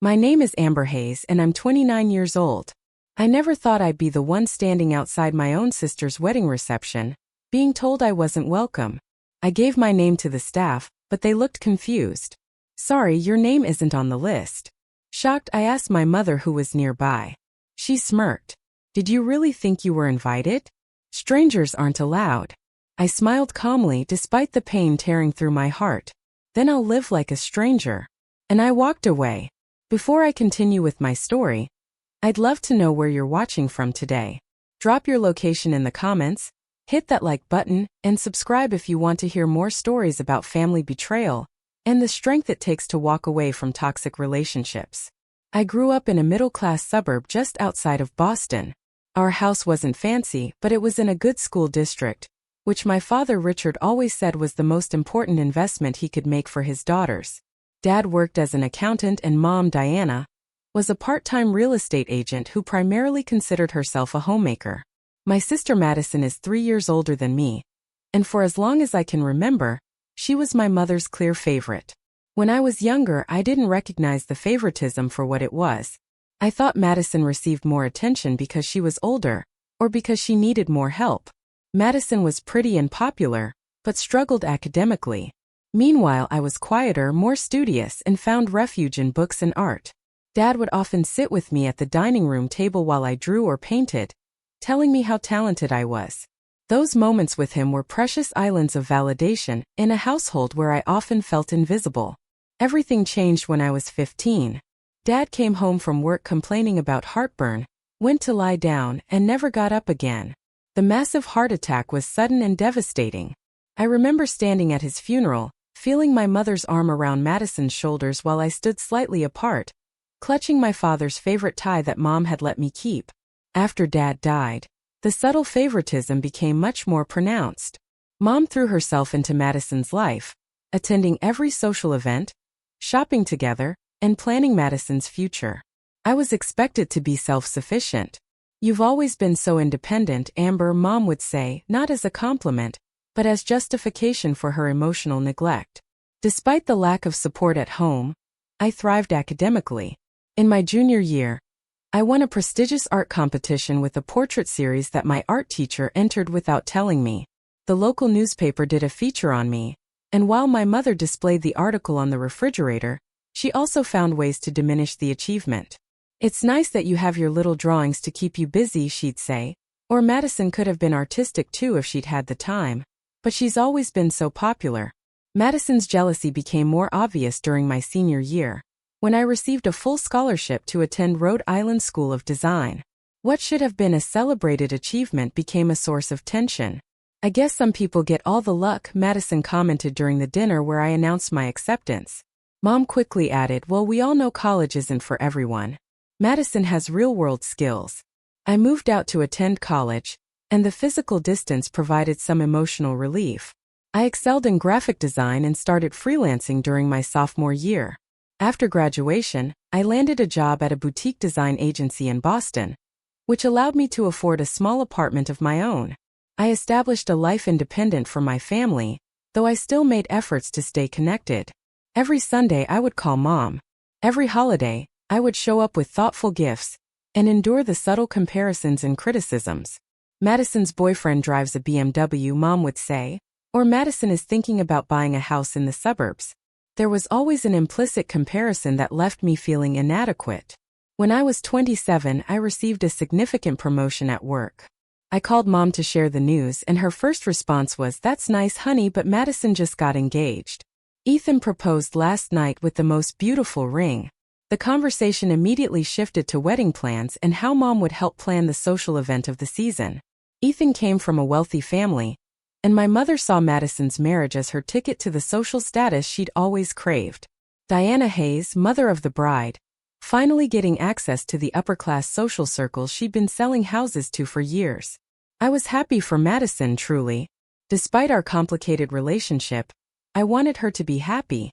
My name is Amber Hayes and I'm 29 years old. I never thought I'd be the one standing outside my own sister's wedding reception, being told I wasn't welcome. I gave my name to the staff, but they looked confused. Sorry, your name isn't on the list. Shocked, I asked my mother who was nearby. She smirked. Did you really think you were invited? Strangers aren't allowed. I smiled calmly despite the pain tearing through my heart. Then I'll live like a stranger. And I walked away. Before I continue with my story, I'd love to know where you're watching from today. Drop your location in the comments, hit that like button, and subscribe if you want to hear more stories about family betrayal and the strength it takes to walk away from toxic relationships. I grew up in a middle-class suburb just outside of Boston. Our house wasn't fancy, but it was in a good school district, which my father Richard always said was the most important investment he could make for his daughters. Dad worked as an accountant and Mom, Diana, was a part-time real estate agent who primarily considered herself a homemaker. My sister Madison is 3 years older than me, and for as long as I can remember, she was my mother's clear favorite. When I was younger, I didn't recognize the favoritism for what it was. I thought Madison received more attention because she was older, or because she needed more help. Madison was pretty and popular, but struggled academically. Meanwhile, I was quieter, more studious, and found refuge in books and art. Dad would often sit with me at the dining room table while I drew or painted, telling me how talented I was. Those moments with him were precious islands of validation in a household where I often felt invisible. Everything changed when I was 15. Dad came home from work complaining about heartburn, went to lie down, and never got up again. The massive heart attack was sudden and devastating. I remember standing at his funeral, feeling my mother's arm around Madison's shoulders while I stood slightly apart, clutching my father's favorite tie that Mom had let me keep. After Dad died, the subtle favoritism became much more pronounced. Mom threw herself into Madison's life, attending every social event, shopping together, and planning Madison's future. I was expected to be self-sufficient. You've always been so independent, Amber, Mom would say, not as a compliment, but as justification for her emotional neglect. Despite the lack of support at home, I thrived academically. In my junior year, I won a prestigious art competition with a portrait series that my art teacher entered without telling me. The local newspaper did a feature on me, and while my mother displayed the article on the refrigerator, she also found ways to diminish the achievement. It's nice that you have your little drawings to keep you busy, she'd say, or Madison could have been artistic too if she'd had the time. But she's always been so popular. Madison's jealousy became more obvious during my senior year, when I received a full scholarship to attend Rhode Island School of Design. What should have been a celebrated achievement became a source of tension. I guess some people get all the luck, Madison commented during the dinner where I announced my acceptance. Mom quickly added, well, we all know college isn't for everyone. Madison has real-world skills. I moved out to attend college, and the physical distance provided some emotional relief. I excelled in graphic design and started freelancing during my sophomore year. After graduation, I landed a job at a boutique design agency in Boston, which allowed me to afford a small apartment of my own. I established a life independent from my family, though I still made efforts to stay connected. Every Sunday I would call Mom. Every holiday, I would show up with thoughtful gifts and endure the subtle comparisons and criticisms. Madison's boyfriend drives a BMW, Mom would say, or Madison is thinking about buying a house in the suburbs. There was always an implicit comparison that left me feeling inadequate. When I was 27, I received a significant promotion at work. I called Mom to share the news, and her first response was, "That's nice, honey, but Madison just got engaged. Ethan proposed last night with the most beautiful ring." The conversation immediately shifted to wedding plans and how Mom would help plan the social event of the season. Ethan came from a wealthy family, and my mother saw Madison's marriage as her ticket to the social status she'd always craved. Diana Hayes, mother of the bride, finally getting access to the upper-class social circles she'd been selling houses to for years. I was happy for Madison, truly. Despite our complicated relationship, I wanted her to be happy,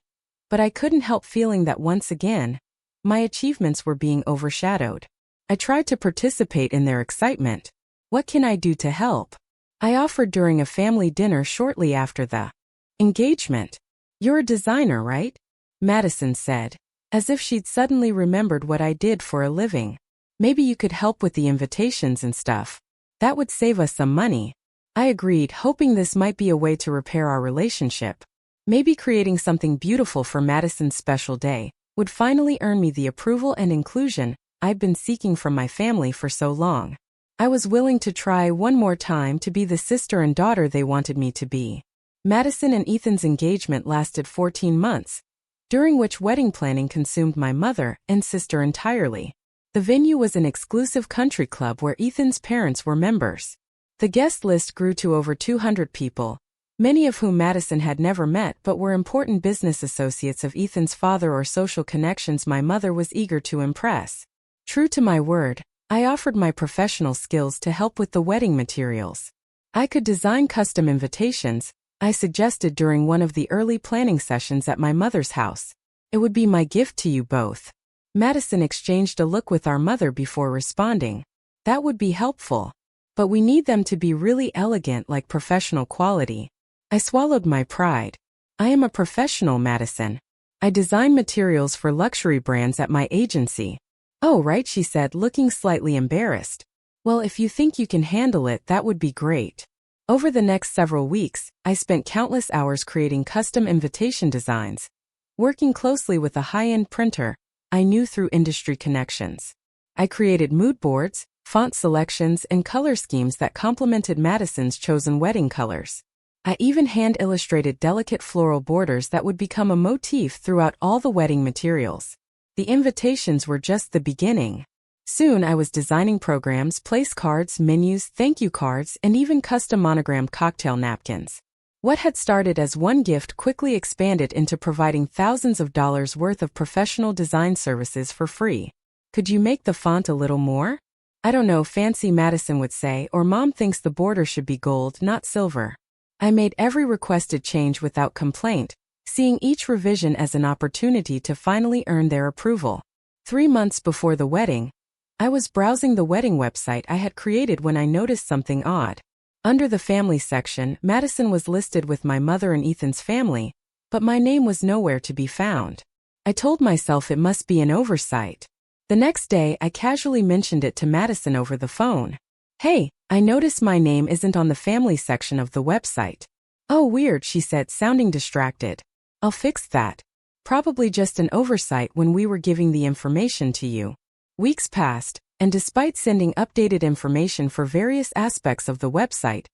but I couldn't help feeling that once again, my achievements were being overshadowed. I tried to participate in their excitement. What can I do to help? I offered during a family dinner shortly after the engagement. You're a designer, right? Madison said. as if she'd suddenly remembered what I did for a living. Maybe you could help with the invitations and stuff. That would save us some money. I agreed, hoping this might be a way to repair our relationship. Maybe creating something beautiful for Madison's special day would finally earn me the approval and inclusion I'd been seeking from my family for so long. I was willing to try one more time to be the sister and daughter they wanted me to be. Madison and Ethan's engagement lasted 14 months, during which wedding planning consumed my mother and sister entirely. The venue was an exclusive country club where Ethan's parents were members. The guest list grew to over 200 people, many of whom Madison had never met but were important business associates of Ethan's father or social connections my mother was eager to impress. True to my word, I offered my professional skills to help with the wedding materials. I could design custom invitations, I suggested during one of the early planning sessions at my mother's house. It would be my gift to you both. Madison exchanged a look with our mother before responding. That would be helpful. But we need them to be really elegant, like professional quality. I swallowed my pride. I am a professional, Madison. I design materials for luxury brands at my agency. Oh, right, she said, looking slightly embarrassed. Well, if you think you can handle it, that would be great. Over the next several weeks, I spent countless hours creating custom invitation designs, working closely with a high-end printer I knew through industry connections. I created mood boards, font selections, and color schemes that complemented Madison's chosen wedding colors. I even hand-illustrated delicate floral borders that would become a motif throughout all the wedding materials. The invitations were just the beginning. Soon I was designing programs, place cards, menus, thank you cards, and even custom monogrammed cocktail napkins. What had started as one gift quickly expanded into providing thousands of dollars worth of professional design services for free. Could you make the font a little more? I don't know, fancy, Madison would say, or Mom thinks the border should be gold, not silver. I made every requested change without complaint, seeing each revision as an opportunity to finally earn their approval. 3 months before the wedding, I was browsing the wedding website I had created when I noticed something odd. Under the family section, Madison was listed with my mother and Ethan's family, but my name was nowhere to be found. I told myself it must be an oversight. The next day, I casually mentioned it to Madison over the phone. Hey, I noticed my name isn't on the family section of the website. Oh, weird, she said, sounding distracted. I'll fix that. Probably just an oversight when we were giving the information to you. Weeks passed, and despite sending updated information for various aspects of the website,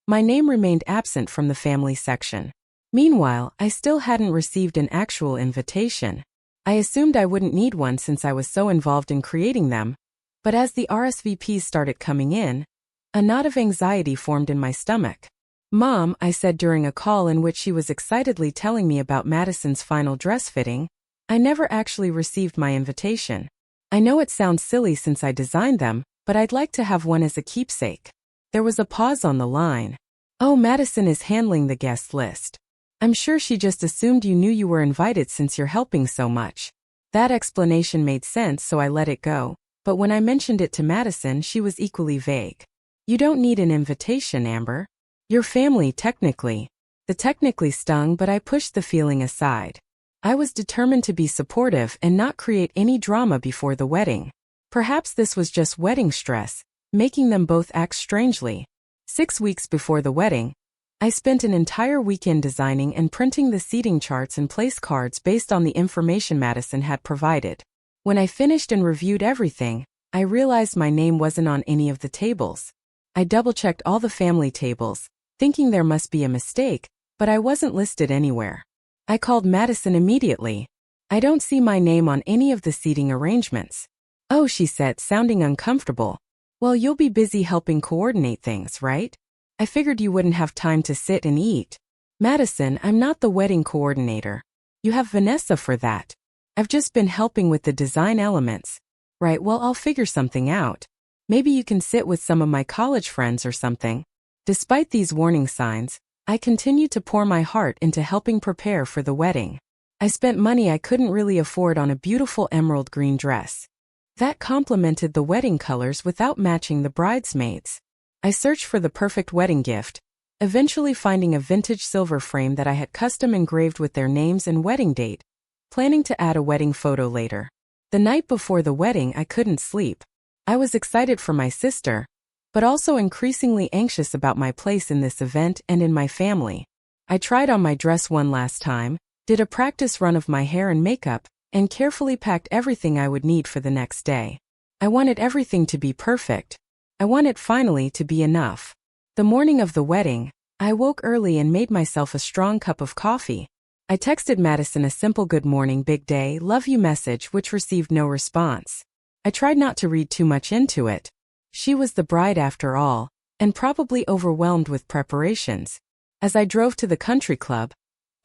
my name remained absent from the family section. Meanwhile, I still hadn't received an actual invitation. I assumed I wouldn't need one since I was so involved in creating them, but as the RSVPs started coming in, a knot of anxiety formed in my stomach. Mom, I said during a call in which she was excitedly telling me about Madison's final dress fitting, I never actually received my invitation. I know it sounds silly since I designed them, but I'd like to have one as a keepsake. There was a pause on the line. Oh, Madison is handling the guest list. I'm sure she just assumed you knew you were invited since you're helping so much. That explanation made sense, so I let it go, but when I mentioned it to Madison, she was equally vague. You don't need an invitation, Amber. Your family, technically. The technically stung, but I pushed the feeling aside. I was determined to be supportive and not create any drama before the wedding. Perhaps this was just wedding stress, making them both act strangely. 6 weeks before the wedding, I spent an entire weekend designing and printing the seating charts and place cards based on the information Madison had provided. When I finished and reviewed everything, I realized my name wasn't on any of the tables. I double-checked all the family tables, thinking there must be a mistake, but I wasn't listed anywhere. I called Madison immediately. I don't see my name on any of the seating arrangements. Oh, she said, sounding uncomfortable. Well, you'll be busy helping coordinate things, right? I figured you wouldn't have time to sit and eat. Madison, I'm not the wedding coordinator. You have Vanessa for that. I've just been helping with the design elements. Right, well, I'll figure something out. Maybe you can sit with some of my college friends or something. Despite these warning signs, I continued to pour my heart into helping prepare for the wedding. I spent money I couldn't really afford on a beautiful emerald green dress. That complemented the wedding colors without matching the bridesmaids. I searched for the perfect wedding gift, eventually finding a vintage silver frame that I had custom engraved with their names and wedding date, planning to add a wedding photo later. The night before the wedding, I couldn't sleep. I was excited for my sister, but also increasingly anxious about my place in this event and in my family. I tried on my dress one last time, did a practice run of my hair and makeup, and carefully packed everything I would need for the next day. I wanted everything to be perfect. I wanted finally to be enough. The morning of the wedding, I woke early and made myself a strong cup of coffee. I texted Madison a simple "Good morning, big day, love you" message which received no response. I tried not to read too much into it. She was the bride after all, and probably overwhelmed with preparations. As I drove to the country club,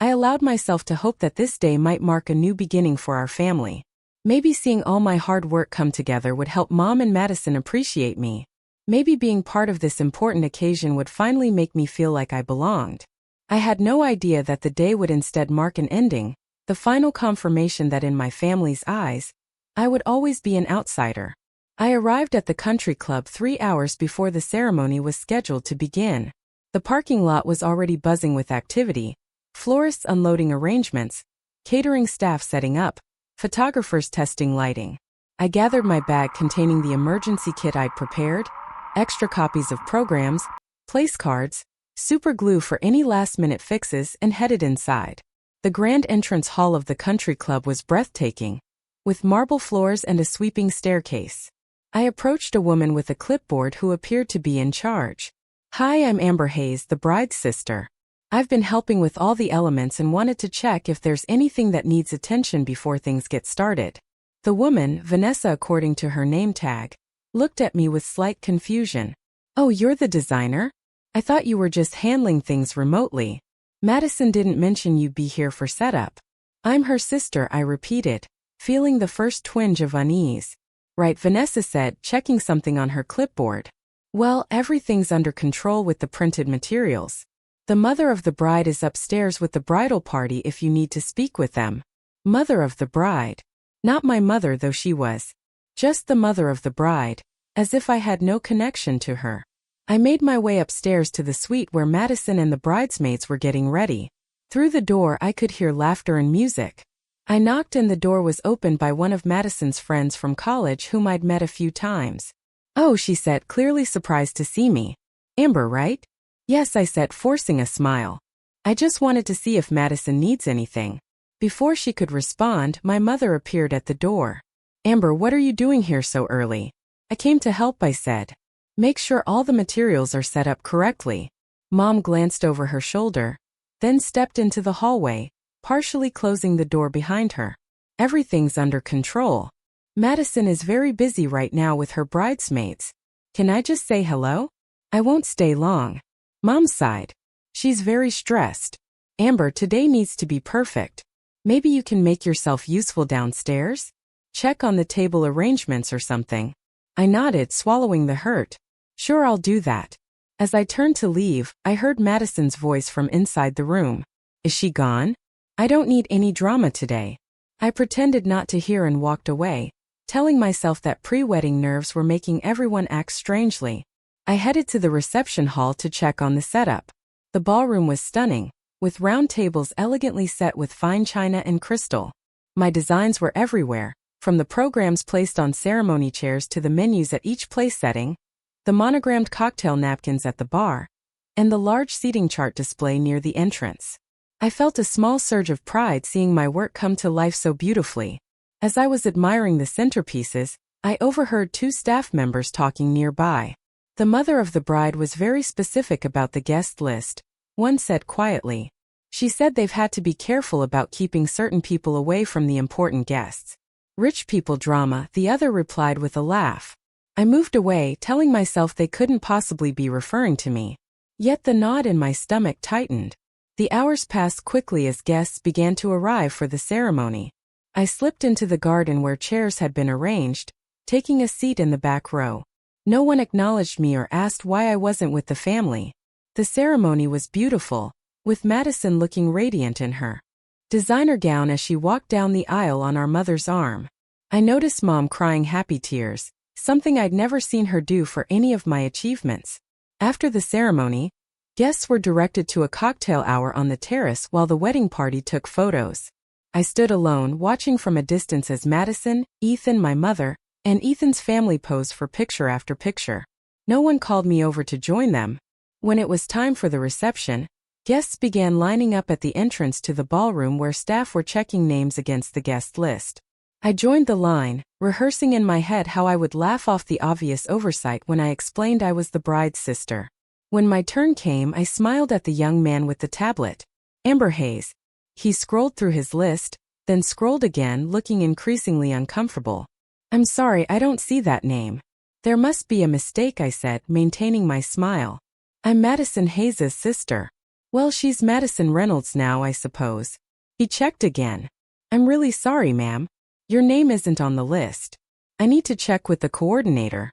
I allowed myself to hope that this day might mark a new beginning for our family. Maybe seeing all my hard work come together would help Mom and Madison appreciate me. Maybe being part of this important occasion would finally make me feel like I belonged. I had no idea that the day would instead mark an ending, the final confirmation that in my family's eyes, I would always be an outsider. I arrived at the country club 3 hours before the ceremony was scheduled to begin. The parking lot was already buzzing with activity, florists unloading arrangements, catering staff setting up, photographers testing lighting. I gathered my bag containing the emergency kit I'd prepared, extra copies of programs, place cards, super glue for any last-minute fixes, and headed inside. The grand entrance hall of the country club was breathtaking, with marble floors and a sweeping staircase. I approached a woman with a clipboard who appeared to be in charge. "Hi, I'm Amber Hayes, the bride's sister. I've been helping with all the elements and wanted to check if there's anything that needs attention before things get started." The woman, Vanessa according to her name tag, looked at me with slight confusion. "Oh, you're the designer? I thought you were just handling things remotely. Madison didn't mention you'd be here for setup." "I'm her sister," I repeated, feeling the first twinge of unease. "Right," Vanessa said, checking something on her clipboard. "Well, everything's under control with the printed materials. The mother of the bride is upstairs with the bridal party if you need to speak with them." Mother of the bride. Not my mother, though she was. Just the mother of the bride, as if I had no connection to her. I made my way upstairs to the suite where Madison and the bridesmaids were getting ready. Through the door I could hear laughter and music. I knocked and the door was opened by one of Madison's friends from college whom I'd met a few times. "Oh," she said, clearly surprised to see me. "Amber, right?" "Yes," I said, forcing a smile. "I just wanted to see if Madison needs anything." Before she could respond, my mother appeared at the door. "Amber, what are you doing here so early?" "I came to help," I said. "Make sure all the materials are set up correctly." Mom glanced over her shoulder, then stepped into the hallway, partially closing the door behind her. "Everything's under control. Madison is very busy right now with her bridesmaids. Can I just say hello? I won't stay long." Mom sighed. "She's very stressed. Amber, today needs to be perfect. Maybe you can make yourself useful downstairs? Check on the table arrangements or something." I nodded, swallowing the hurt. "Sure, I'll do that." As I turned to leave, I heard Madison's voice from inside the room. "Is she gone? I don't need any drama today." I pretended not to hear and walked away, telling myself that pre-wedding nerves were making everyone act strangely. I headed to the reception hall to check on the setup. The ballroom was stunning, with round tables elegantly set with fine china and crystal. My designs were everywhere, from the programs placed on ceremony chairs to the menus at each place setting, the monogrammed cocktail napkins at the bar, and the large seating chart display near the entrance. I felt a small surge of pride seeing my work come to life so beautifully. As I was admiring the centerpieces, I overheard 2 staff members talking nearby. The mother of the bride was very specific about the guest list, one said quietly. She said they've had to be careful about keeping certain people away from the important guests. "Rich people drama," the other replied with a laugh. I moved away, telling myself they couldn't possibly be referring to me. Yet the knot in my stomach tightened. The hours passed quickly as guests began to arrive for the ceremony. I slipped into the garden where chairs had been arranged, taking a seat in the back row. No one acknowledged me or asked why I wasn't with the family. The ceremony was beautiful, with Madison looking radiant in her designer gown as she walked down the aisle on our mother's arm. I noticed Mom crying happy tears, something I'd never seen her do for any of my achievements. After the ceremony, guests were directed to a cocktail hour on the terrace while the wedding party took photos. I stood alone, watching from a distance as Madison, Ethan, my mother, and Ethan's family posed for picture after picture. No one called me over to join them. When it was time for the reception, guests began lining up at the entrance to the ballroom where staff were checking names against the guest list. I joined the line, rehearsing in my head how I would laugh off the obvious oversight when I explained I was the bride's sister. When my turn came, I smiled at the young man with the tablet. Amber Hayes. He scrolled through his list, then scrolled again, looking increasingly uncomfortable. I'm sorry, I don't see that name. There must be a mistake, I said, maintaining my smile. I'm Madison Hayes' sister. Well, she's Madison Reynolds now, I suppose. He checked again. I'm really sorry, ma'am. Your name isn't on the list. I need to check with the coordinator.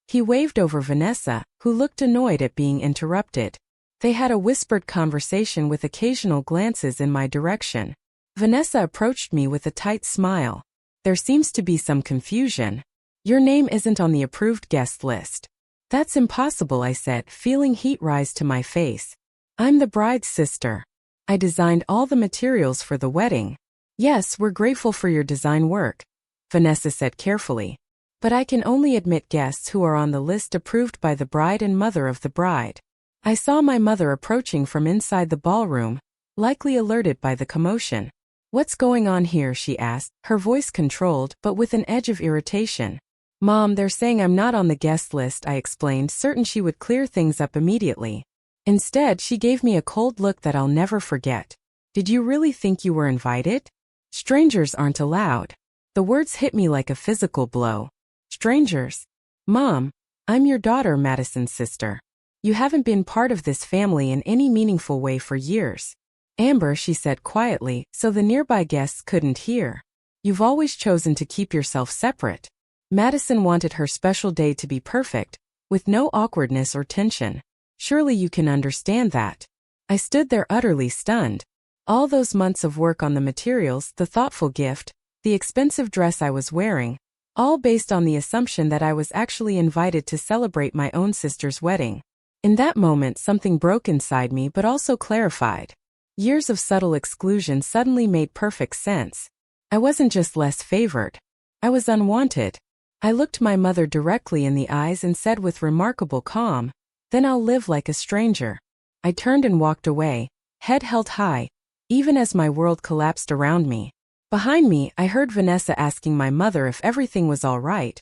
He waved over Vanessa, who looked annoyed at being interrupted. They had a whispered conversation with occasional glances in my direction. Vanessa approached me with a tight smile. There seems to be some confusion. Your name isn't on the approved guest list. That's impossible, I said, feeling heat rise to my face. I'm the bride's sister. I designed all the materials for the wedding. Yes, we're grateful for your design work, Vanessa said carefully. But I can only admit guests who are on the list approved by the bride and mother of the bride. I saw my mother approaching from inside the ballroom, likely alerted by the commotion. What's going on here, she asked, her voice controlled but with an edge of irritation. Mom, they're saying I'm not on the guest list, I explained, certain she would clear things up immediately. Instead, she gave me a cold look that I'll never forget. Did you really think you were invited? Strangers aren't allowed. The words hit me like a physical blow. Strangers? Mom, I'm your daughter, Madison's sister. You haven't been part of this family in any meaningful way for years. Amber, she said quietly, so the nearby guests couldn't hear. You've always chosen to keep yourself separate. Madison wanted her special day to be perfect, with no awkwardness or tension. Surely you can understand that. I stood there utterly stunned. All those months of work on the materials, the thoughtful gift, the expensive dress I was wearing, all based on the assumption that I was actually invited to celebrate my own sister's wedding. In that moment, something broke inside me but also clarified. Years of subtle exclusion suddenly made perfect sense. I wasn't just less favored. I was unwanted. I looked my mother directly in the eyes and said with remarkable calm, "Then I'll live like a stranger." I turned and walked away, head held high, even as my world collapsed around me. Behind me, I heard Vanessa asking my mother if everything was all right,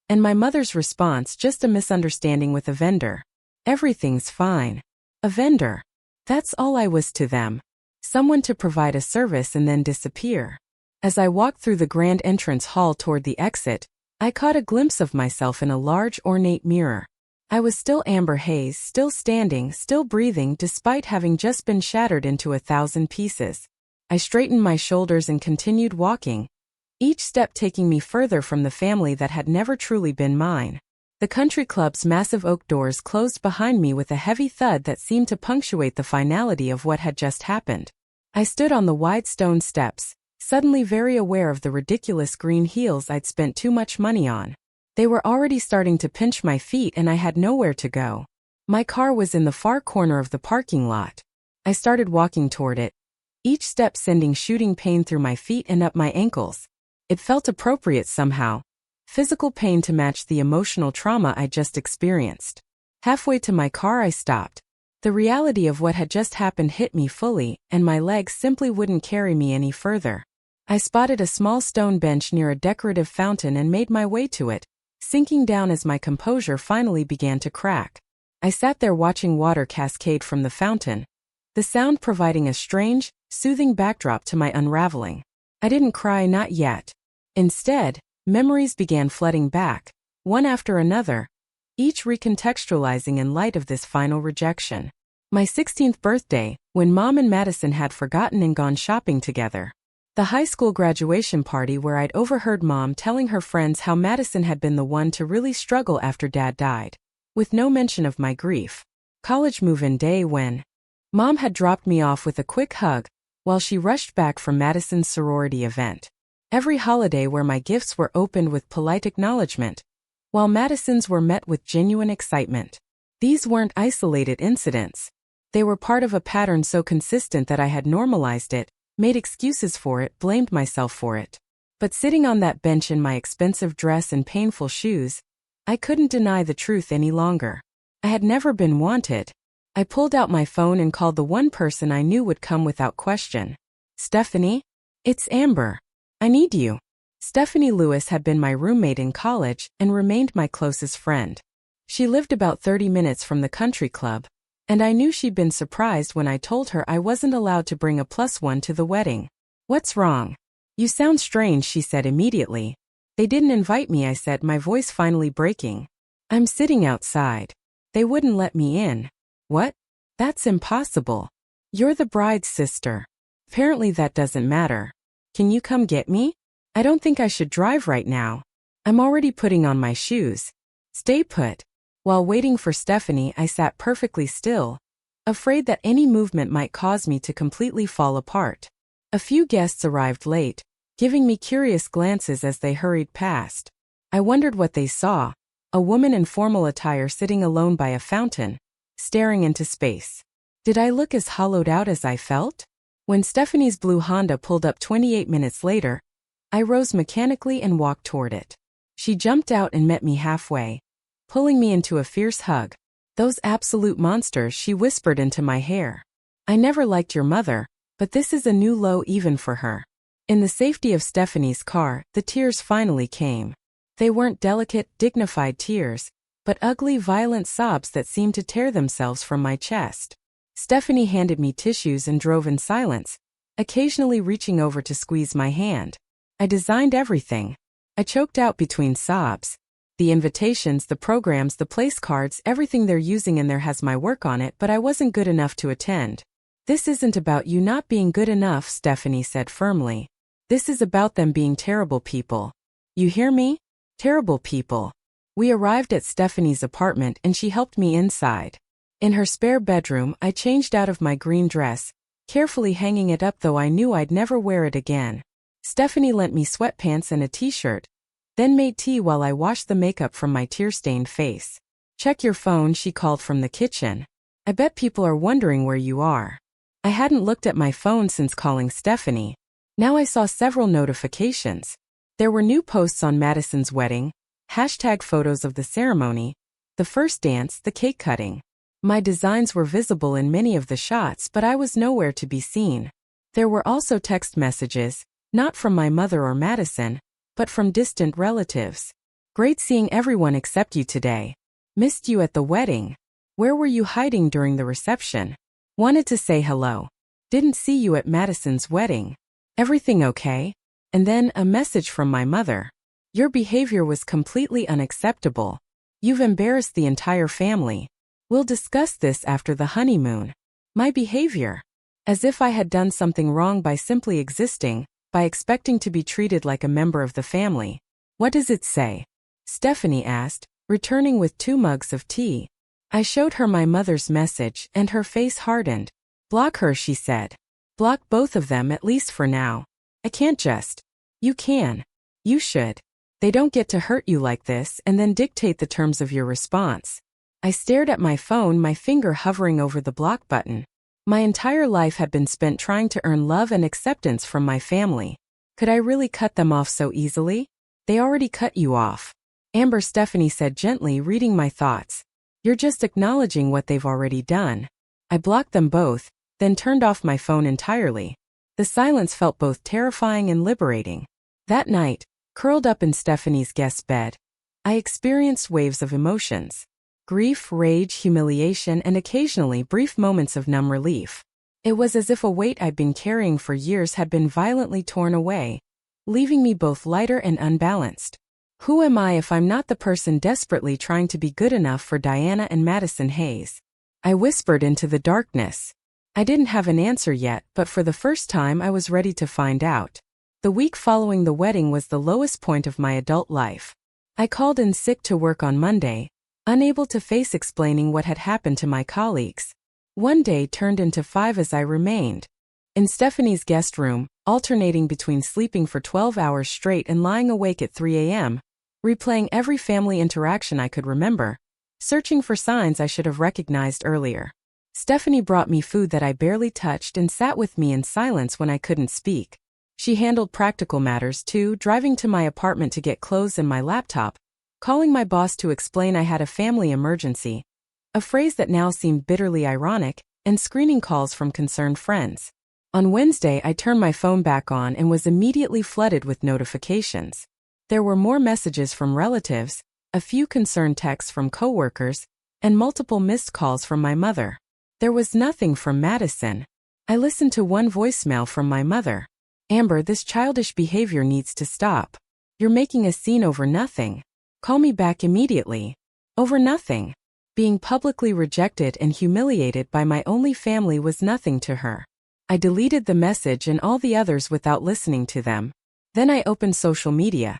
and my mother's response, just a misunderstanding with a vendor. Everything's fine. A vendor. That's all I was to them. Someone to provide a service and then disappear. As I walked through the grand entrance hall toward the exit, I caught a glimpse of myself in a large ornate mirror. I was still Amber Hayes, still standing, still breathing, despite having just been shattered into 1,000 pieces. I straightened my shoulders and continued walking, each step taking me further from the family that had never truly been mine. The country club's massive oak doors closed behind me with a heavy thud that seemed to punctuate the finality of what had just happened. I stood on the wide stone steps, suddenly very aware of the ridiculous green heels I'd spent too much money on. They were already starting to pinch my feet and I had nowhere to go. My car was in the far corner of the parking lot. I started walking toward it, each step sending shooting pain through my feet and up my ankles. It felt appropriate somehow. Physical pain to match the emotional trauma I just experienced. Halfway to my car I stopped. The reality of what had just happened hit me fully, and my legs simply wouldn't carry me any further. I spotted a small stone bench near a decorative fountain and made my way to it, sinking down as my composure finally began to crack. I sat there watching water cascade from the fountain, the sound providing a strange, soothing backdrop to my unraveling. I didn't cry, not yet. Instead, memories began flooding back, one after another, each recontextualizing in light of this final rejection. My 16th birthday, when Mom and Madison had forgotten and gone shopping together. The high school graduation party where I'd overheard Mom telling her friends how Madison had been the one to really struggle after Dad died, with no mention of my grief. College move-in day when Mom had dropped me off with a quick hug while she rushed back from Madison's sorority event. Every holiday where my gifts were opened with polite acknowledgement, while Madison's were met with genuine excitement. These weren't isolated incidents. They were part of a pattern so consistent that I had normalized it, made excuses for it, blamed myself for it. But sitting on that bench in my expensive dress and painful shoes, I couldn't deny the truth any longer. I had never been wanted. I pulled out my phone and called the one person I knew would come without question. Stephanie? It's Amber. I need you. Stephanie Lewis had been my roommate in college and remained my closest friend. She lived about 30 minutes from the country club, and I knew she'd been surprised when I told her I wasn't allowed to bring a +1 to the wedding. What's wrong? You sound strange, she said immediately. They didn't invite me, I said, my voice finally breaking. I'm sitting outside. They wouldn't let me in. What? That's impossible. You're the bride's sister. Apparently that doesn't matter. Can you come get me? I don't think I should drive right now. I'm already putting on my shoes. Stay put. While waiting for Stephanie, I sat perfectly still, afraid that any movement might cause me to completely fall apart. A few guests arrived late, giving me curious glances as they hurried past. I wondered what they saw. A woman in formal attire sitting alone by a fountain, staring into space. Did I look as hollowed out as I felt? When Stephanie's blue Honda pulled up 28 minutes later, I rose mechanically and walked toward it. She jumped out and met me halfway, pulling me into a fierce hug. Those absolute monsters, she whispered into my hair. I never liked your mother, but this is a new low even for her. In the safety of Stephanie's car, the tears finally came. They weren't delicate, dignified tears, but ugly, violent sobs that seemed to tear themselves from my chest. Stephanie handed me tissues and drove in silence, occasionally reaching over to squeeze my hand. I designed everything. I choked out between sobs. The invitations, the programs, the place cards, everything they're using in there has my work on it, but I wasn't good enough to attend. This isn't about you not being good enough, Stephanie said firmly. This is about them being terrible people. You hear me? Terrible people. We arrived at Stephanie's apartment and she helped me inside. In her spare bedroom, I changed out of my green dress, carefully hanging it up though I knew I'd never wear it again. Stephanie lent me sweatpants and a t-shirt, then made tea while I washed the makeup from my tear-stained face. Check your phone, she called from the kitchen. I bet people are wondering where you are. I hadn't looked at my phone since calling Stephanie. Now I saw several notifications. There were new posts on Madison's wedding, #photos of the ceremony, the first dance, the cake cutting. My designs were visible in many of the shots, but I was nowhere to be seen. There were also text messages, not from my mother or Madison, but from distant relatives. Great seeing everyone except you today. Missed you at the wedding. Where were you hiding during the reception? Wanted to say hello. Didn't see you at Madison's wedding. Everything okay? And then a message from my mother. Your behavior was completely unacceptable. You've embarrassed the entire family. We'll discuss this after the honeymoon. My behavior. As if I had done something wrong by simply existing, by expecting to be treated like a member of the family. What does it say? Stephanie asked, returning with 2 mugs of tea. I showed her my mother's message, and her face hardened. Block her, she said. Block both of them, at least for now. I can't just. You can. You should. They don't get to hurt you like this and then dictate the terms of your response. I stared at my phone, my finger hovering over the block button. My entire life had been spent trying to earn love and acceptance from my family. Could I really cut them off so easily? They already cut you off. Amber, Stephanie said gently, reading my thoughts. You're just acknowledging what they've already done. I blocked them both, then turned off my phone entirely. The silence felt both terrifying and liberating. That night, curled up in Stephanie's guest bed, I experienced waves of emotions. Grief, rage, humiliation, and occasionally brief moments of numb relief. It was as if a weight I'd been carrying for years had been violently torn away, leaving me both lighter and unbalanced. Who am I if I'm not the person desperately trying to be good enough for Diana and Madison Hayes? I whispered into the darkness. I didn't have an answer yet, but for the first time I was ready to find out. The week following the wedding was the lowest point of my adult life. I called in sick to work on Monday, unable to face explaining what had happened to my colleagues. One day turned into 5 as I remained in Stephanie's guest room, alternating between sleeping for 12 hours straight and lying awake at 3 a.m., replaying every family interaction I could remember, searching for signs I should have recognized earlier. Stephanie brought me food that I barely touched and sat with me in silence when I couldn't speak. She handled practical matters too, driving to my apartment to get clothes and my laptop, calling my boss to explain I had a family emergency, a phrase that now seemed bitterly ironic, and screening calls from concerned friends. On Wednesday, I turned my phone back on and was immediately flooded with notifications. There were more messages from relatives, a few concerned texts from coworkers, and multiple missed calls from my mother. There was nothing from Madison. I listened to one voicemail from my mother. "Amber, this childish behavior needs to stop. You're making a scene over nothing. Call me back immediately." Over nothing. Being publicly rejected and humiliated by my only family was nothing to her. I deleted the message and all the others without listening to them. Then I opened social media,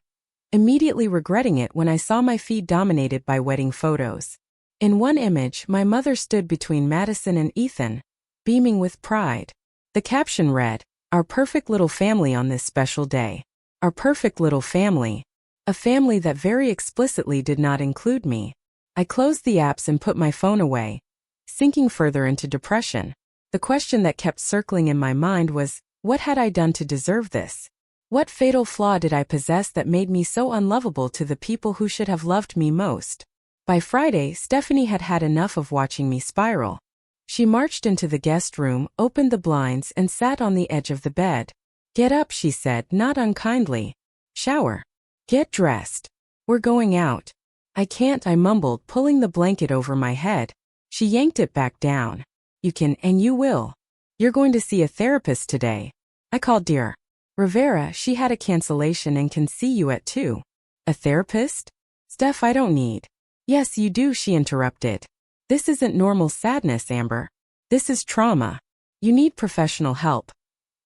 immediately regretting it when I saw my feed dominated by wedding photos. In one image, my mother stood between Madison and Ethan, beaming with pride. The caption read, "Our perfect little family on this special day. Our perfect little family." A family that very explicitly did not include me. I closed the apps and put my phone away, sinking further into depression. The question that kept circling in my mind was, what had I done to deserve this? What fatal flaw did I possess that made me so unlovable to the people who should have loved me most? By Friday, Stephanie had had enough of watching me spiral. She marched into the guest room, opened the blinds, and sat on the edge of the bed. "Get up," she said, not unkindly. "Shower. Get dressed. We're going out." "I can't," I mumbled, pulling the blanket over my head. She yanked it back down. "You can, and you will. You're going to see a therapist today." I called Dear Rivera. "She had a cancellation and can see you at 2. "A therapist? Steph, I don't need." "Yes, you do," she interrupted. "This isn't normal sadness, Amber. This is trauma. You need professional help.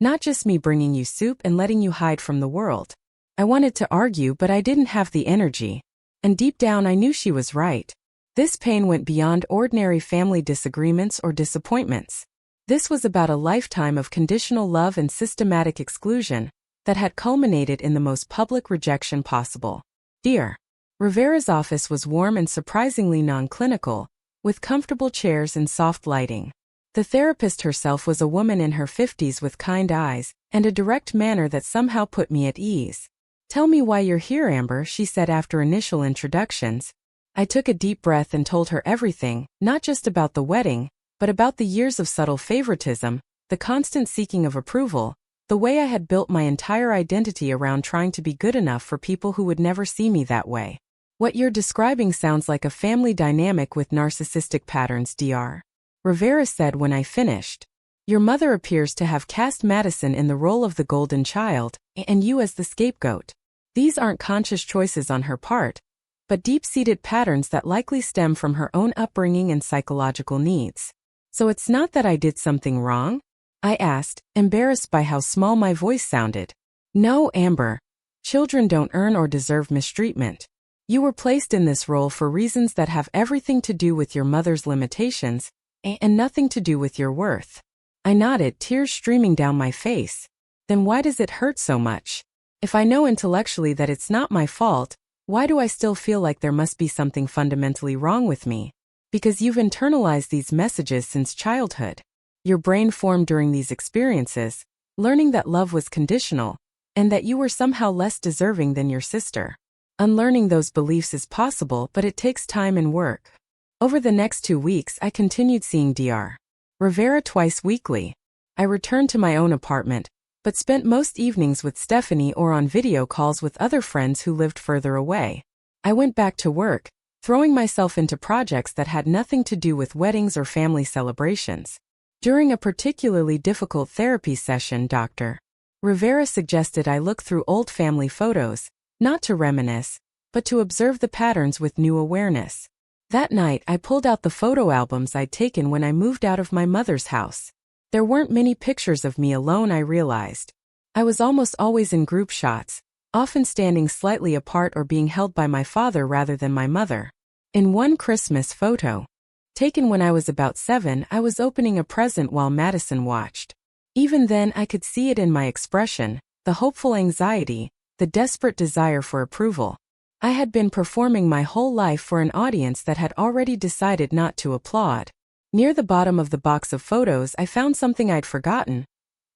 Not just me bringing you soup and letting you hide from the world." I wanted to argue, but I didn't have the energy. And deep down I knew she was right. This pain went beyond ordinary family disagreements or disappointments. This was about a lifetime of conditional love and systematic exclusion that had culminated in the most public rejection possible. Dear Rivera's office was warm and surprisingly non-clinical, with comfortable chairs and soft lighting. The therapist herself was a woman in her 50s with kind eyes and a direct manner that somehow put me at ease. "Tell me why you're here, Amber," she said after initial introductions. I took a deep breath and told her everything, not just about the wedding, but about the years of subtle favoritism, the constant seeking of approval, the way I had built my entire identity around trying to be good enough for people who would never see me that way. "What you're describing sounds like a family dynamic with narcissistic patterns, Dr. Rivera said when I finished. Your mother appears to have cast Madison in the role of the golden child, and you as the scapegoat. These aren't conscious choices on her part, but deep-seated patterns that likely stem from her own upbringing and psychological needs. So it's not that I did something wrong?" I asked, embarrassed by how small my voice sounded. "No, Amber. Children don't earn or deserve mistreatment. You were placed in this role for reasons that have everything to do with your mother's limitations, and nothing to do with your worth." I nodded, tears streaming down my face. "Then why does it hurt so much? If I know intellectually that it's not my fault, why do I still feel like there must be something fundamentally wrong with me?" "Because you've internalized these messages since childhood. Your brain formed during these experiences, learning that love was conditional, and that you were somehow less deserving than your sister. Unlearning those beliefs is possible, but it takes time and work." Over the next 2 weeks, I continued seeing Dr. Rivera twice weekly. I returned to my own apartment, but spent most evenings with Stephanie or on video calls with other friends who lived further away. I went back to work, throwing myself into projects that had nothing to do with weddings or family celebrations. During a particularly difficult therapy session, Dr. Rivera suggested I look through old family photos, not to reminisce, but to observe the patterns with new awareness. That night, I pulled out the photo albums I'd taken when I moved out of my mother's house. There weren't many pictures of me alone, I realized. I was almost always in group shots, often standing slightly apart or being held by my father rather than my mother. In one Christmas photo, taken when I was about 7, I was opening a present while Madison watched. Even then, I could see it in my expression, the hopeful anxiety, the desperate desire for approval. I had been performing my whole life for an audience that had already decided not to applaud. Near the bottom of the box of photos, I found something I'd forgotten.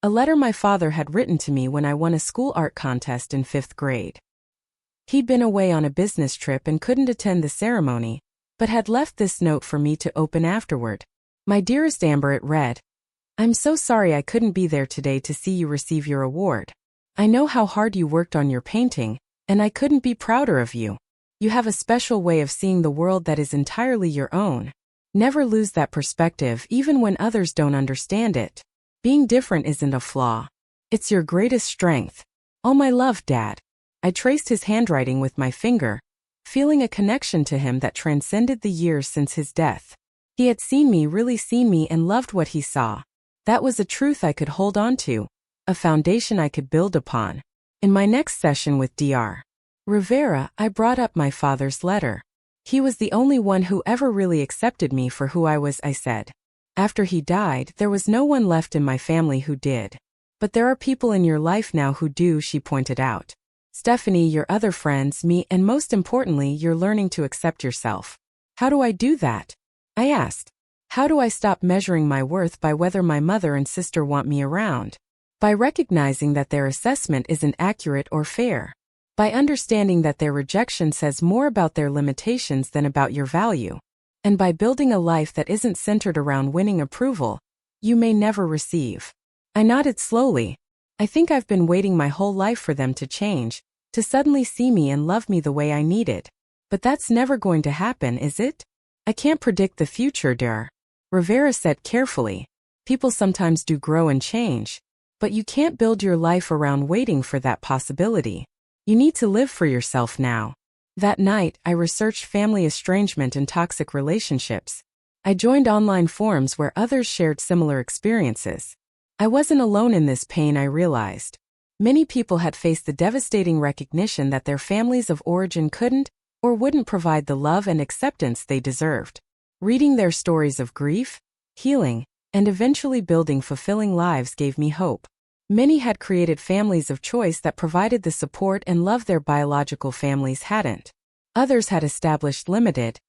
A letter my father had written to me when I won a school art contest in 5th grade. He'd been away on a business trip and couldn't attend the ceremony, but had left this note for me to open afterward. "My dearest Amber," it read. "I'm so sorry I couldn't be there today to see you receive your award. I know how hard you worked on your painting, and I couldn't be prouder of you. You have a special way of seeing the world that is entirely your own. Never lose that perspective even when others don't understand it. Being different isn't a flaw. It's your greatest strength. All my love, Dad." I traced his handwriting with my finger, feeling a connection to him that transcended the years since his death. He had really seen me and loved what he saw. That was a truth I could hold on to, a foundation I could build upon. In my next session with Dr. Rivera, I brought up my father's letter. "He was the only one who ever really accepted me for who I was," I said. "After he died, there was no one left in my family who did. But there are people in your life now who do," she pointed out. "Stephanie, your other friends, me, and most importantly, you're learning to accept yourself." "How do I do that?" I asked. "How do I stop measuring my worth by whether my mother and sister want me around? By recognizing that their assessment isn't accurate or fair. By understanding that their rejection says more about their limitations than about your value. And by building a life that isn't centered around winning approval you may never receive." I nodded slowly. "I think I've been waiting my whole life for them to change, to suddenly see me and love me the way I needed. But that's never going to happen, is it?" "I can't predict the future, Dr. Rivera said carefully. "People sometimes do grow and change, but you can't build your life around waiting for that possibility. You need to live for yourself now." That night, I researched family estrangement and toxic relationships. I joined online forums where others shared similar experiences. I wasn't alone in this pain, I realized. Many people had faced the devastating recognition that their families of origin couldn't or wouldn't provide the love and acceptance they deserved. Reading their stories of grief, healing, and eventually building fulfilling lives gave me hope. Many had created families of choice that provided the support and love their biological families hadn't. Others had established limited,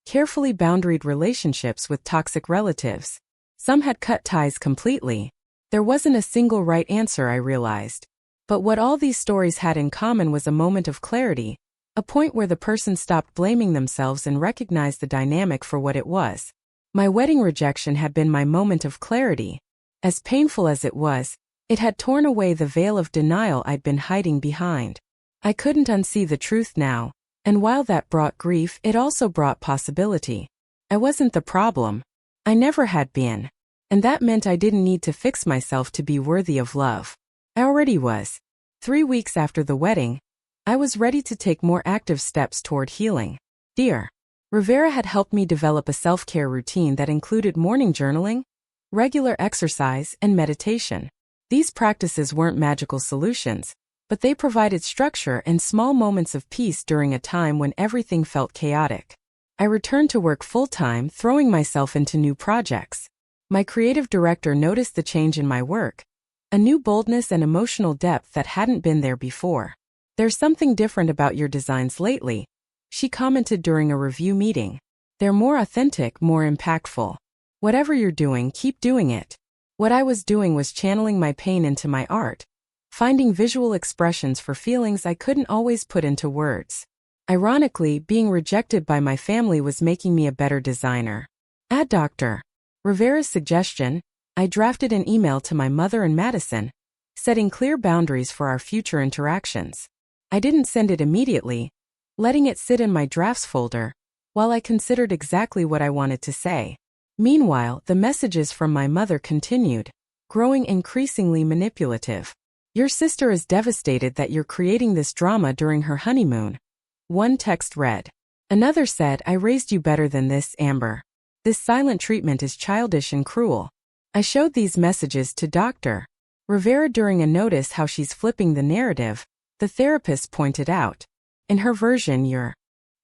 carefully boundaried relationships with toxic relatives. Some had cut ties completely. There wasn't a single right answer, I realized. But what all these stories had in common was a moment of clarity, a point where the person stopped blaming themselves and recognized the dynamic for what it was. My wedding rejection had been my moment of clarity. As painful as it was, it had torn away the veil of denial I'd been hiding behind. I couldn't unsee the truth now, and while that brought grief, it also brought possibility. I wasn't the problem. I never had been. And that meant I didn't need to fix myself to be worthy of love. I already was. 3 weeks after the wedding, I was ready to take more active steps toward healing. Dr. Rivera had helped me develop a self-care routine that included morning journaling, regular exercise, and meditation. These practices weren't magical solutions, but they provided structure and small moments of peace during a time when everything felt chaotic. I returned to work full-time, throwing myself into new projects. My creative director noticed the change in my work, a new boldness and emotional depth that hadn't been there before. "There's something different about your designs lately," she commented during a review meeting. "They're more authentic, more impactful. Whatever you're doing, keep doing it." What I was doing was channeling my pain into my art, finding visual expressions for feelings I couldn't always put into words. Ironically, being rejected by my family was making me a better designer. At Dr. Rivera's suggestion, I drafted an email to my mother and Madison, setting clear boundaries for our future interactions. I didn't send it immediately, letting it sit in my drafts folder, while I considered exactly what I wanted to say. Meanwhile, the messages from my mother continued, growing increasingly manipulative. "Your sister is devastated that you're creating this drama during her honeymoon," one text read. Another said, "I raised you better than this, Amber. This silent treatment is childish and cruel." I showed these messages to Dr. Rivera during a notice how she's flipping the narrative. The therapist pointed out. In her version, you're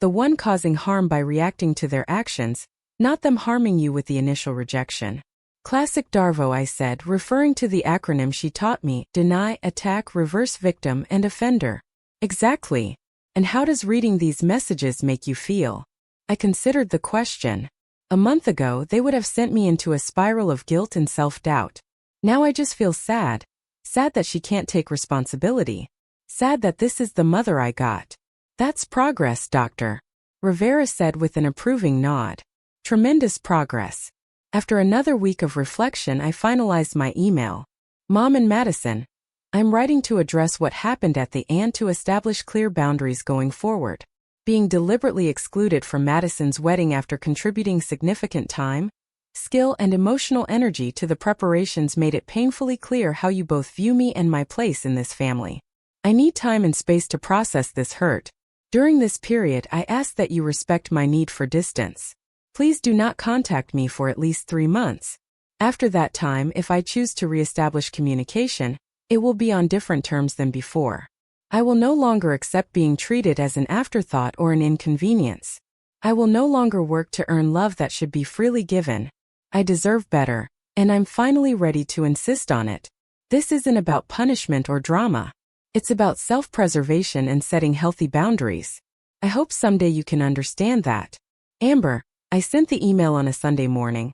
the one causing harm by reacting to their actions, not them harming you with the initial rejection. "Classic Darvo," I said, referring to the acronym she taught me: deny, attack, reverse, victim, and offender. "Exactly. And how does reading these messages make you feel?" I considered the question. A month ago, they would have sent me into a spiral of guilt and self-doubt. Now I just feel sad. Sad that she can't take responsibility. Sad that this is the mother I got. That's progress, Doctor. Rivera said with an approving nod. Tremendous progress. After another week of reflection, I finalized my email. Mom and Madison, I'm writing to address what happened at the and to establish clear boundaries going forward. Being deliberately excluded from Madison's wedding after contributing significant time, skill, and emotional energy to the preparations made it painfully clear how you both view me and my place in this family. I need time and space to process this hurt. During this period, I ask that you respect my need for distance. Please do not contact me for at least 3 months. After that time, if I choose to reestablish communication, it will be on different terms than before. I will no longer accept being treated as an afterthought or an inconvenience. I will no longer work to earn love that should be freely given. I deserve better, and I'm finally ready to insist on it. This isn't about punishment or drama. It's about self-preservation and setting healthy boundaries. I hope someday you can understand that. Amber. I sent the email on a Sunday morning,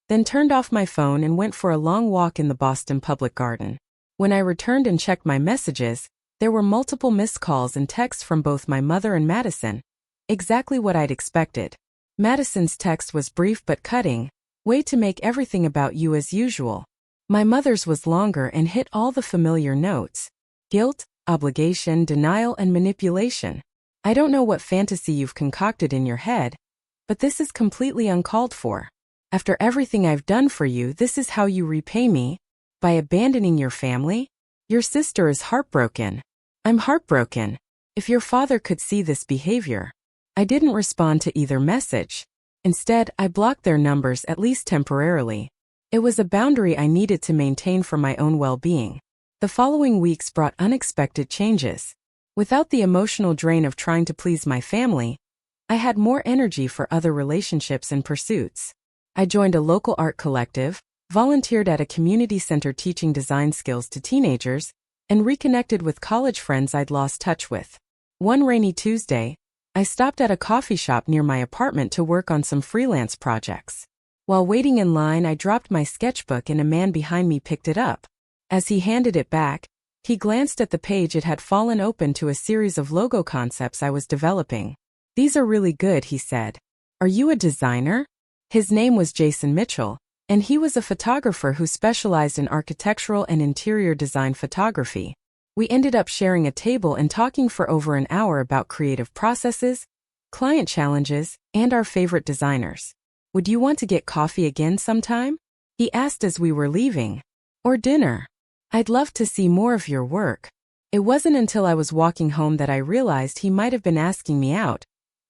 then turned off my phone and went for a long walk in the Boston Public Garden. When I returned and checked my messages, there were multiple missed calls and texts from both my mother and Madison. Exactly what I'd expected. Madison's text was brief but cutting. Way to make everything about you as usual. My mother's was longer and hit all the familiar notes. Guilt, obligation, denial, and manipulation. I don't know what fantasy you've concocted in your head, but this is completely uncalled for. After everything I've done for you, this is how you repay me? By abandoning your family? Your sister is heartbroken. I'm heartbroken. If your father could see this behavior. I didn't respond to either message. Instead, I blocked their numbers, at least temporarily. It was a boundary I needed to maintain for my own well-being. The following weeks brought unexpected changes. Without the emotional drain of trying to please my family, I had more energy for other relationships and pursuits. I joined a local art collective, volunteered at a community center teaching design skills to teenagers, and reconnected with college friends I'd lost touch with. One rainy Tuesday, I stopped at a coffee shop near my apartment to work on some freelance projects. While waiting in line, I dropped my sketchbook and a man behind me picked it up. As he handed it back, he glanced at the page. It had fallen open to a series of logo concepts I was developing. These are really good, he said. Are you a designer? His name was Jason Mitchell, and he was a photographer who specialized in architectural and interior design photography. We ended up sharing a table and talking for over an hour about creative processes, client challenges, and our favorite designers. Would you want to get coffee again sometime? He asked as we were leaving. Or dinner? I'd love to see more of your work. It wasn't until I was walking home that I realized he might have been asking me out,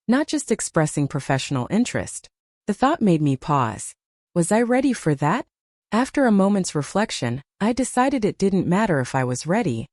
not just expressing professional interest. The thought made me pause. Was I ready for that? After a moment's reflection, I decided it didn't matter if I was ready.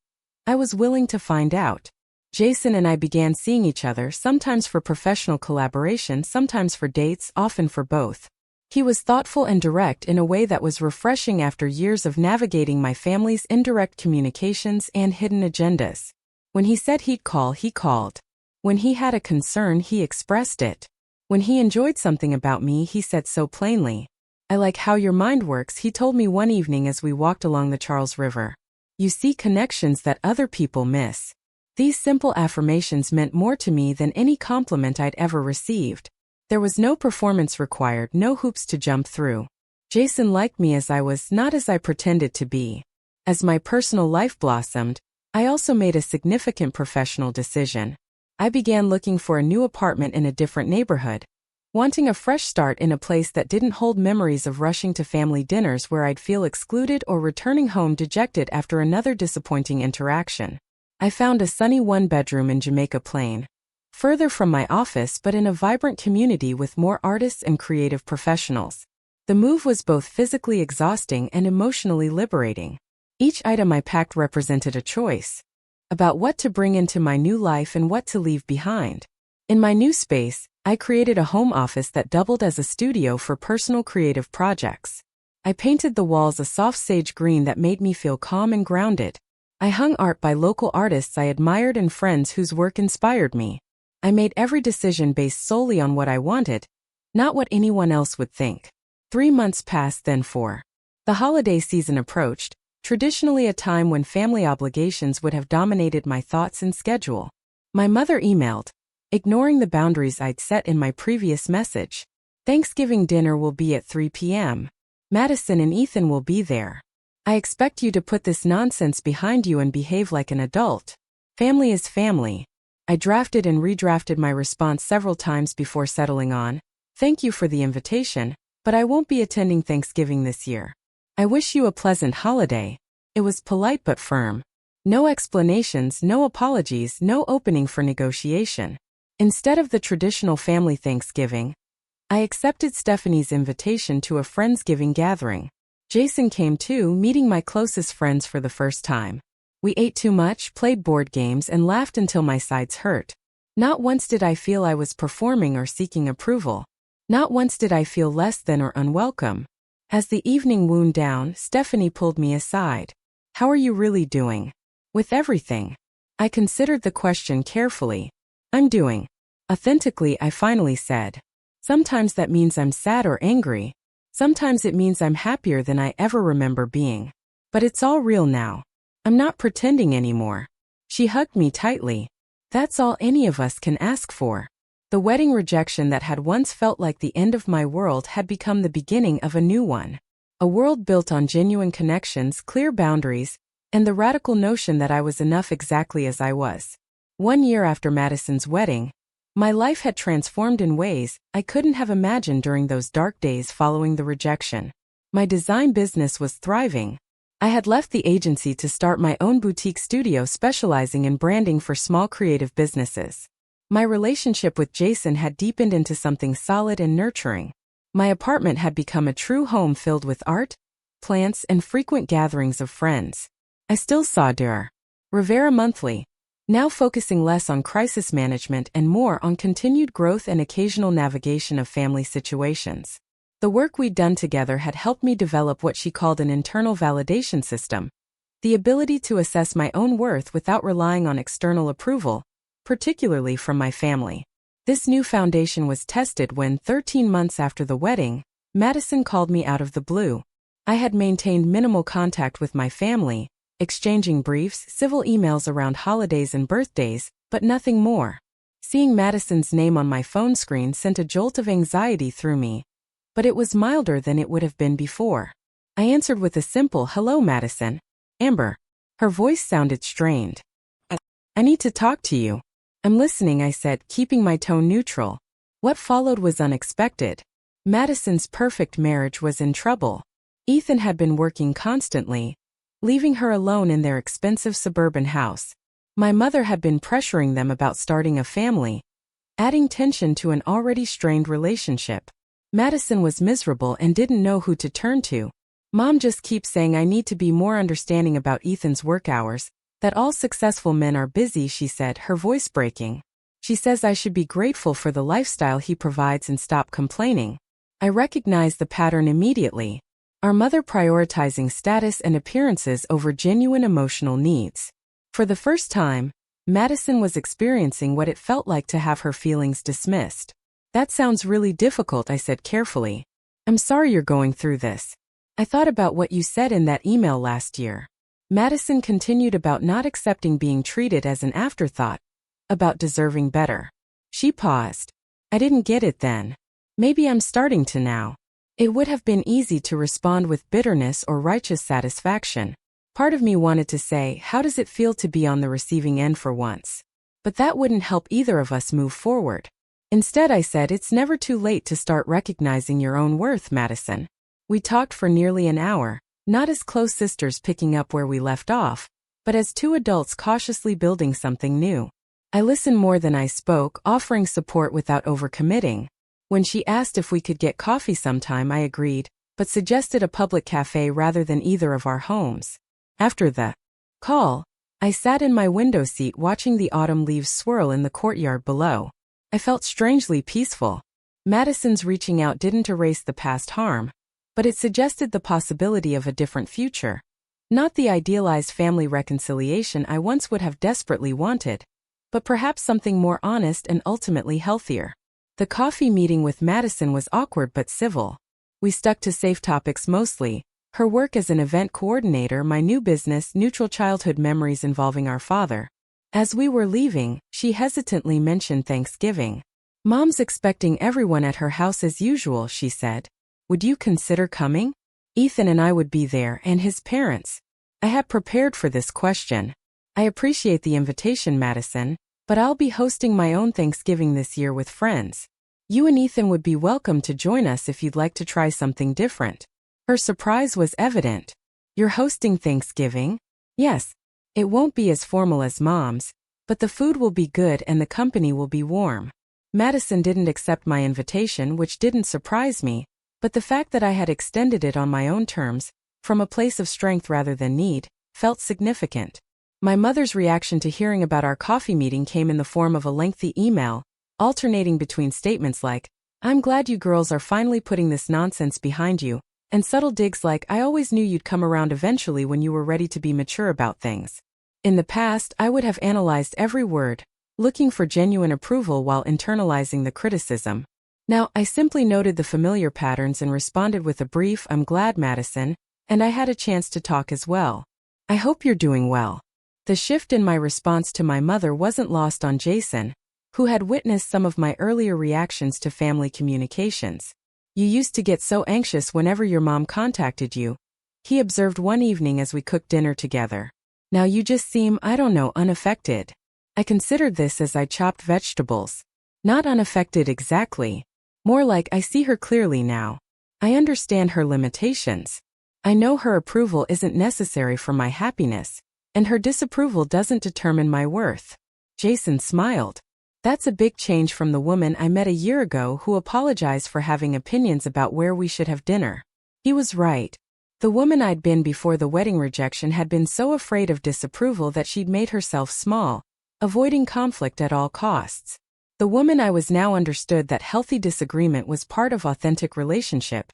I was willing to find out. Jason and I began seeing each other, sometimes for professional collaboration, sometimes for dates, often for both. He was thoughtful and direct in a way that was refreshing after years of navigating my family's indirect communications and hidden agendas. When he said he'd call, he called. When he had a concern, he expressed it. When he enjoyed something about me, he said so plainly. I like how your mind works, he told me one evening as we walked along the Charles River. You see connections that other people miss. These simple affirmations meant more to me than any compliment I'd ever received. There was no performance required, no hoops to jump through. Jason liked me as I was, not as I pretended to be. As my personal life blossomed, I also made a significant professional decision. I began looking for a new apartment in a different neighborhood, wanting a fresh start in a place that didn't hold memories of rushing to family dinners where I'd feel excluded or returning home dejected after another disappointing interaction. I found a sunny one-bedroom in Jamaica Plain, further from my office but in a vibrant community with more artists and creative professionals. The move was both physically exhausting and emotionally liberating. Each item I packed represented a choice about what to bring into my new life and what to leave behind. In my new space, I created a home office that doubled as a studio for personal creative projects. I painted the walls a soft sage green that made me feel calm and grounded. I hung art by local artists I admired and friends whose work inspired me. I made every decision based solely on what I wanted, not what anyone else would think. 3 months passed, then 4. The holiday season approached, traditionally a time when family obligations would have dominated my thoughts and schedule. My mother emailed, ignoring the boundaries I'd set in my previous message. Thanksgiving dinner will be at 3 p.m. Madison and Ethan will be there. I expect you to put this nonsense behind you and behave like an adult. Family is family. I drafted and redrafted my response several times before settling on, thank you for the invitation, but I won't be attending Thanksgiving this year. I wish you a pleasant holiday. It was polite but firm. No explanations, no apologies, no opening for negotiation. Instead of the traditional family Thanksgiving, I accepted Stephanie's invitation to a Friendsgiving gathering. Jason came too, meeting my closest friends for the first time. We ate too much, played board games, and laughed until my sides hurt. Not once did I feel I was performing or seeking approval. Not once did I feel less than or unwelcome. As the evening wound down, Stephanie pulled me aside. How are you really doing? With everything? I considered the question carefully. I'm doing. Authentically, I finally said. Sometimes that means I'm sad or angry. Sometimes it means I'm happier than I ever remember being. But it's all real now. I'm not pretending anymore. She hugged me tightly. That's all any of us can ask for. The wedding rejection that had once felt like the end of my world had become the beginning of a new one. A world built on genuine connections, clear boundaries, and the radical notion that I was enough exactly as I was. 1 year after Madison's wedding, my life had transformed in ways I couldn't have imagined during those dark days following the rejection. My design business was thriving. I had left the agency to start my own boutique studio specializing in branding for small creative businesses. My relationship with Jason had deepened into something solid and nurturing. My apartment had become a true home filled with art, plants, and frequent gatherings of friends. I still saw Dr. Rivera monthly, now focusing less on crisis management and more on continued growth and occasional navigation of family situations. The work we'd done together had helped me develop what she called an internal validation system, the ability to assess my own worth without relying on external approval, particularly from my family. This new foundation was tested when, 13 months after the wedding, Madison called me out of the blue. I had maintained minimal contact with my family, exchanging briefs, civil emails around holidays and birthdays, but nothing more. Seeing Madison's name on my phone screen sent a jolt of anxiety through me, but it was milder than it would have been before. I answered with a simple, "Hello, Madison." "Amber." Her voice sounded strained. I need to talk to you." "I'm listening," I said, keeping my tone neutral. What followed was unexpected. Madison's perfect marriage was in trouble. Ethan had been working constantly, leaving her alone in their expensive suburban house. My mother had been pressuring them about starting a family, adding tension to an already strained relationship. Madison was miserable and didn't know who to turn to. "Mom just keeps saying I need to be more understanding about Ethan's work hours, that all successful men are busy," she said, her voice breaking. "She says I should be grateful for the lifestyle he provides and stop complaining." I recognized the pattern immediately. Our mother prioritizing status and appearances over genuine emotional needs. For the first time, Madison was experiencing what it felt like to have her feelings dismissed. "That sounds really difficult," I said carefully. "I'm sorry you're going through this. I thought about what you said in that email last year." Madison continued about not accepting being treated as an afterthought, about deserving better. She paused. I didn't get it then. Maybe I'm starting to now. It would have been easy to respond with bitterness or righteous satisfaction. Part of me wanted to say, how does it feel to be on the receiving end for once? But that wouldn't help either of us move forward. Instead, I said, it's never too late to start recognizing your own worth, Madison. We talked for nearly an hour, not as close sisters picking up where we left off, but as two adults cautiously building something new. I listened more than I spoke, offering support without overcommitting. When she asked if we could get coffee sometime, I agreed, but suggested a public cafe rather than either of our homes. After the call, I sat in my window seat watching the autumn leaves swirl in the courtyard below. I felt strangely peaceful. Madison's reaching out didn't erase the past harm, but it suggested the possibility of a different future. Not the idealized family reconciliation I once would have desperately wanted, but perhaps something more honest and ultimately healthier. The coffee meeting with Madison was awkward but civil. We stuck to safe topics mostly: her work as an event coordinator, my new business, neutral childhood memories involving our father. As we were leaving, she hesitantly mentioned Thanksgiving. "Mom's expecting everyone at her house as usual," she said. "Would you consider coming? Ethan and I would be there, and his parents." I had prepared for this question. "I appreciate the invitation, Madison, but I'll be hosting my own Thanksgiving this year with friends. You and Ethan would be welcome to join us if you'd like to try something different." Her surprise was evident. "You're hosting Thanksgiving?" "Yes. It won't be as formal as Mom's, but the food will be good and the company will be warm." Madison didn't accept my invitation, which didn't surprise me, but the fact that I had extended it on my own terms, from a place of strength rather than need, felt significant. My mother's reaction to hearing about our coffee meeting came in the form of a lengthy email, alternating between statements like, "I'm glad you girls are finally putting this nonsense behind you," and subtle digs like, "I always knew you'd come around eventually when you were ready to be mature about things." In the past, I would have analyzed every word, looking for genuine approval while internalizing the criticism. Now, I simply noted the familiar patterns and responded with a brief, "I'm glad, Madison," and I had a chance to talk as well. "I hope you're doing well." The shift in my response to my mother wasn't lost on Jason, who had witnessed some of my earlier reactions to family communications. "You used to get so anxious whenever your mom contacted you," he observed one evening as we cooked dinner together. "Now you just seem, I don't know, unaffected." I considered this as I chopped vegetables. Not unaffected exactly. More like, I see her clearly now. I understand her limitations. I know her approval isn't necessary for my happiness, and her disapproval doesn't determine my worth. Jason smiled. "That's a big change from the woman I met a year ago who apologized for having opinions about where we should have dinner." He was right. The woman I'd been before the wedding rejection had been so afraid of disapproval that she'd made herself small, avoiding conflict at all costs. The woman I was now understood that healthy disagreement was part of authentic relationship,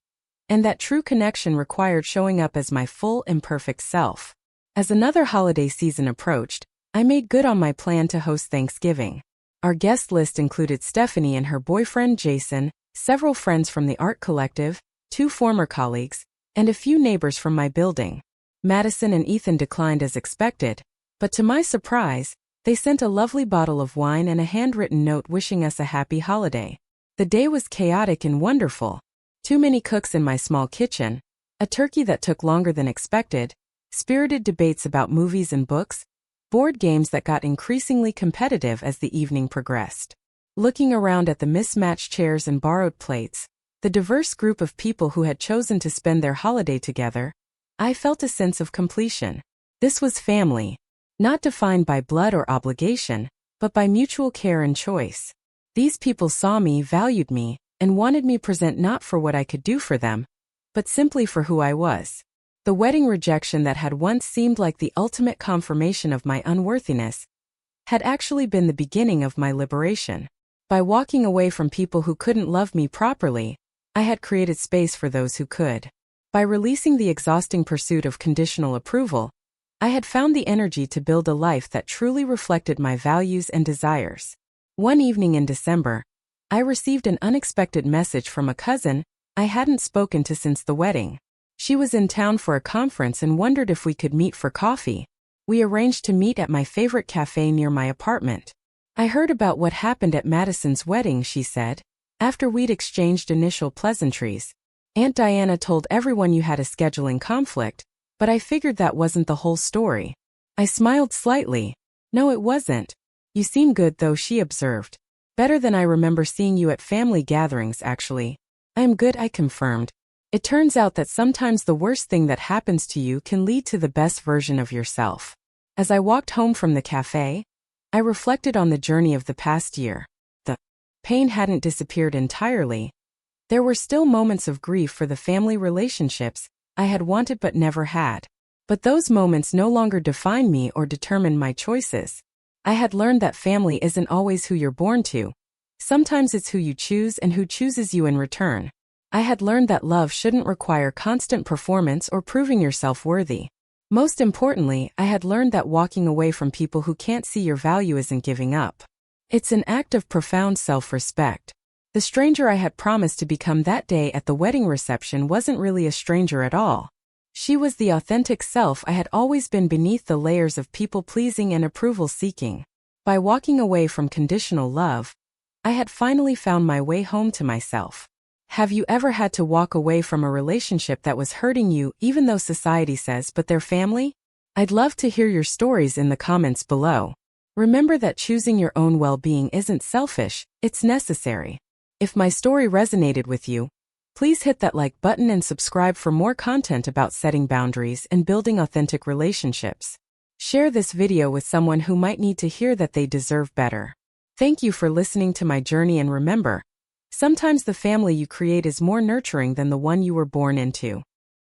and that true connection required showing up as my full, imperfect self. As another holiday season approached, I made good on my plan to host Thanksgiving. Our guest list included Stephanie and her boyfriend Jason, several friends from the art collective, 2 former colleagues, and a few neighbors from my building. Madison and Ethan declined as expected, but to my surprise, they sent a lovely bottle of wine and a handwritten note wishing us a happy holiday. The day was chaotic and wonderful. Too many cooks in my small kitchen, a turkey that took longer than expected, spirited debates about movies and books, board games that got increasingly competitive as the evening progressed. Looking around at the mismatched chairs and borrowed plates, the diverse group of people who had chosen to spend their holiday together, I felt a sense of completion. This was family. Not defined by blood or obligation, but by mutual care and choice. These people saw me, valued me, and wanted me present not for what I could do for them, but simply for who I was. The wedding rejection that had once seemed like the ultimate confirmation of my unworthiness had actually been the beginning of my liberation. By walking away from people who couldn't love me properly, I had created space for those who could. By releasing the exhausting pursuit of conditional approval, I had found the energy to build a life that truly reflected my values and desires. One evening in December, I received an unexpected message from a cousin I hadn't spoken to since the wedding. She was in town for a conference and wondered if we could meet for coffee. We arranged to meet at my favorite cafe near my apartment. "I heard about what happened at Madison's wedding," she said, after we'd exchanged initial pleasantries. "Aunt Diana told everyone you had a scheduling conflict, but I figured that wasn't the whole story." I smiled slightly. "No, it wasn't. You seem good though," she observed. "Better than I remember seeing you at family gatherings, actually." "I am good," I confirmed. It turns out that sometimes the worst thing that happens to you can lead to the best version of yourself. As I walked home from the cafe, I reflected on the journey of the past year. The pain hadn't disappeared entirely. There were still moments of grief for the family relationships I had wanted but never had. But those moments no longer define me or determine my choices. I had learned that family isn't always who you're born to. Sometimes it's who you choose and who chooses you in return. I had learned that love shouldn't require constant performance or proving yourself worthy. Most importantly, I had learned that walking away from people who can't see your value isn't giving up. It's an act of profound self-respect. The stranger I had promised to become that day at the wedding reception wasn't really a stranger at all. She was the authentic self I had always been beneath the layers of people-pleasing and approval-seeking. By walking away from conditional love, I had finally found my way home to myself. Have you ever had to walk away from a relationship that was hurting you even though society says but they're family? I'd love to hear your stories in the comments below. Remember that choosing your own well-being isn't selfish, it's necessary. If my story resonated with you, please hit that like button and subscribe for more content about setting boundaries and building authentic relationships. Share this video with someone who might need to hear that they deserve better. Thank you for listening to my journey, and remember, sometimes the family you create is more nurturing than the one you were born into.